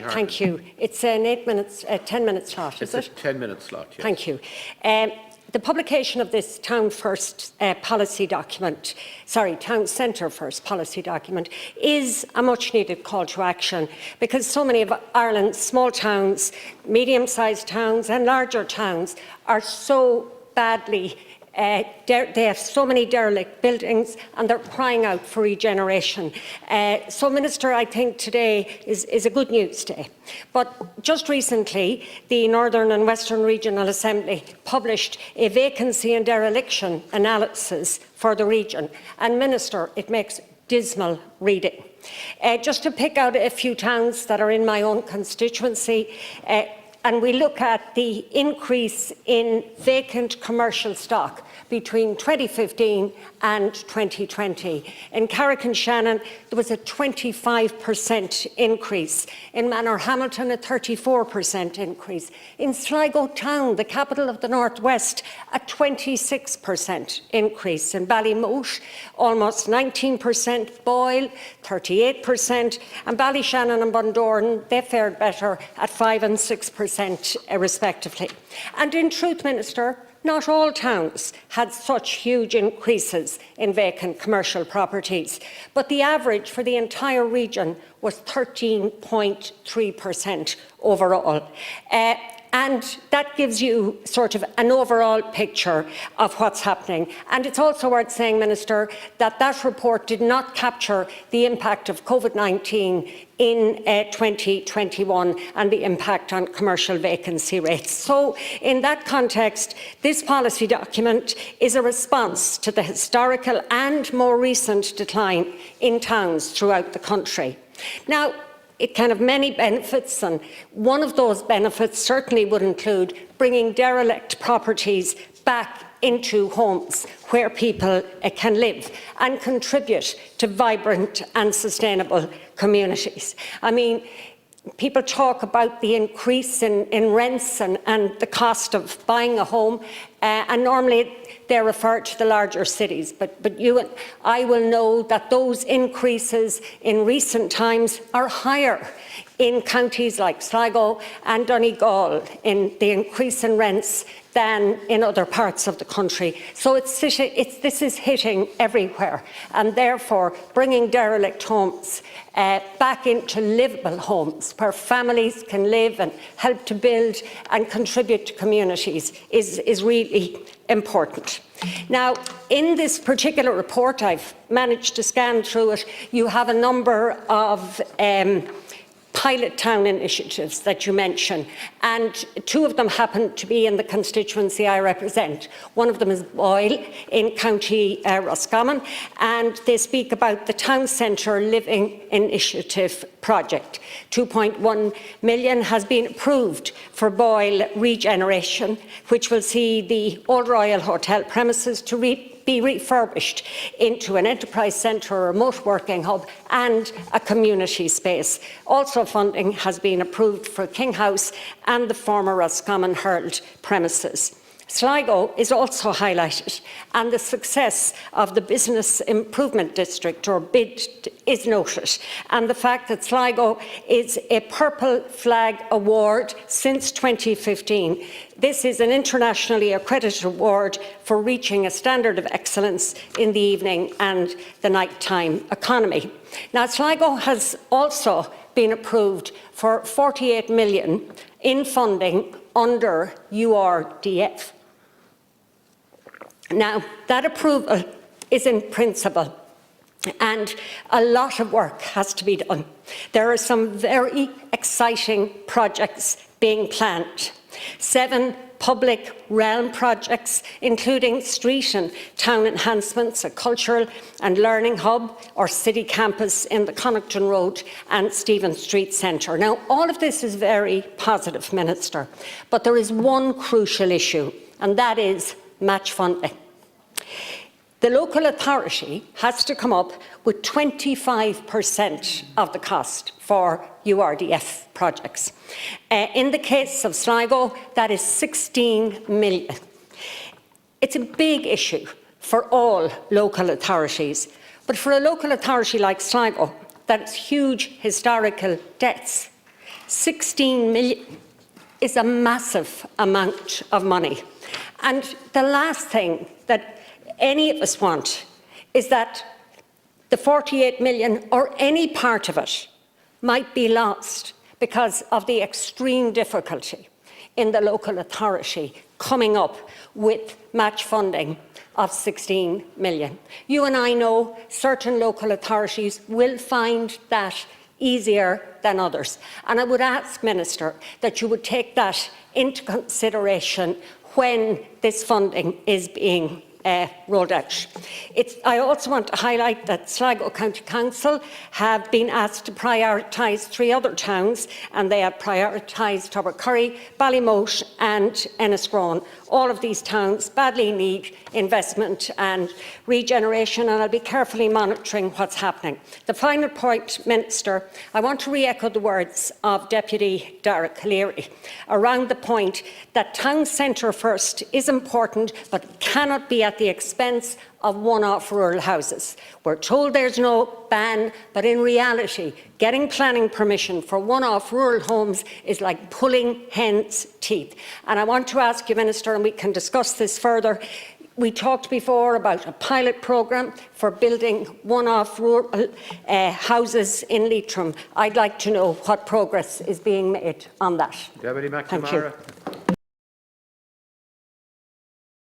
Harkin. Thank you. It's an 10-minute slot, is it? It's a 10-minute slot, yes. Thank you. The publication of this Town First policy document, Town Centre First policy document, is a much-needed call to action because so many of Ireland's small towns, medium-sized towns and larger towns are so badly they have so many derelict buildings and they're crying out for regeneration. So, Minister, I think today is a good news day. But just recently, the Northern and Western Regional Assembly published a vacancy and dereliction analysis for the region. And, Minister, it makes dismal reading. Just to pick out a few towns that are in my own constituency, and we look at the increase in vacant commercial stock between 2015 and 2020. In Carrick-on-Shannon, there was a 25% increase. In Manorhamilton, a 34% increase. In Sligo Town, the capital of the North West, a 26% increase. In Ballymote, almost 19%. Boyle, 38%. And Ballyshannon and Bundoran, they fared better at 5% and 6% respectively. And in truth, Minister, not all towns had such huge increases in vacant commercial properties, but the average for the entire region was 13.3% overall. And that gives you sort of an overall picture of what's happening. And it's also worth saying, Minister, that that report did not capture the impact of COVID-19 in 2021 and the impact on commercial vacancy rates. So, in that context, this policy document is a response to the historical and more recent decline in towns throughout the country. Now, it can have many benefits, and one of those benefits certainly would include bringing derelict properties back into homes where people can live and contribute to vibrant and sustainable communities. I mean, people talk about the increase in rents and the cost of buying a home, and normally they refer to the larger cities. But you and I will know that those increases in recent times are higher in counties like Sligo and Donegal in the increase in rents than in other parts of the country. So this is hitting everywhere, and therefore bringing derelict homes back into livable homes where families can live and help to build and contribute to communities is really important. Now, in this particular report, I've managed to scan through it, you have a number of pilot town initiatives that you mention, and two of them happen to be in the constituency I represent. One of them is Boyle in County Roscommon, and they speak about the Town Centre Living Initiative project. 2.1 million has been approved for Boyle regeneration, which will see the Old Royal Hotel premises to be refurbished into an enterprise centre, a remote working hub and a community space. Also, funding has been approved for King House and the former Roscommon Herald premises. Sligo is also highlighted, and the success of the Business Improvement District, or BID, is noted, and the fact that Sligo is a Purple Flag Award since 2015. This is an internationally accredited award for reaching a standard of excellence in the evening and the nighttime economy. Now, Sligo has also been approved for 48 million in funding under URDF. Now, that approval is in principle, and a lot of work has to be done. There are some very exciting projects being planned. 7 public realm projects, including street and town enhancements, a cultural and learning hub or city campus in the Connaughton Road and Stephen Street Centre. Now, all of this is very positive, Minister, but there is one crucial issue, and that is match funding. The local authority has to come up with 25% of the cost for URDF projects. In the case of Sligo, that is 16 million. It's a big issue for all local authorities, but for a local authority like Sligo, that's huge historical debts, 16 million is a massive amount of money. And the last thing that any of us want is that the 48 million or any part of it might be lost because of the extreme difficulty in the local authority coming up with match funding of 16 million. You and I know certain local authorities will find that easier than others. And I would ask, Minister, that you would take that into consideration when this funding is being rolled out. I also want to highlight that Sligo County Council have been asked to prioritise 3 other towns, and they have prioritised Tobercurry, Ballymote and Enniscrone. All of these towns badly need investment and regeneration, and I'll be carefully monitoring what's happening. The final point, Minister, I want to re-echo the words of Deputy Derek Leary around the point that town centre first is important, but cannot be at the expense of one-off rural houses. We're told there's no ban, but in reality, getting planning permission for one-off rural homes is like pulling hen's teeth. And I want to ask you, Minister, and we can discuss this further, we talked before about a pilot programme for building one-off rural houses in Leitrim. I'd like to know what progress is being made on that. Deputy McNamara.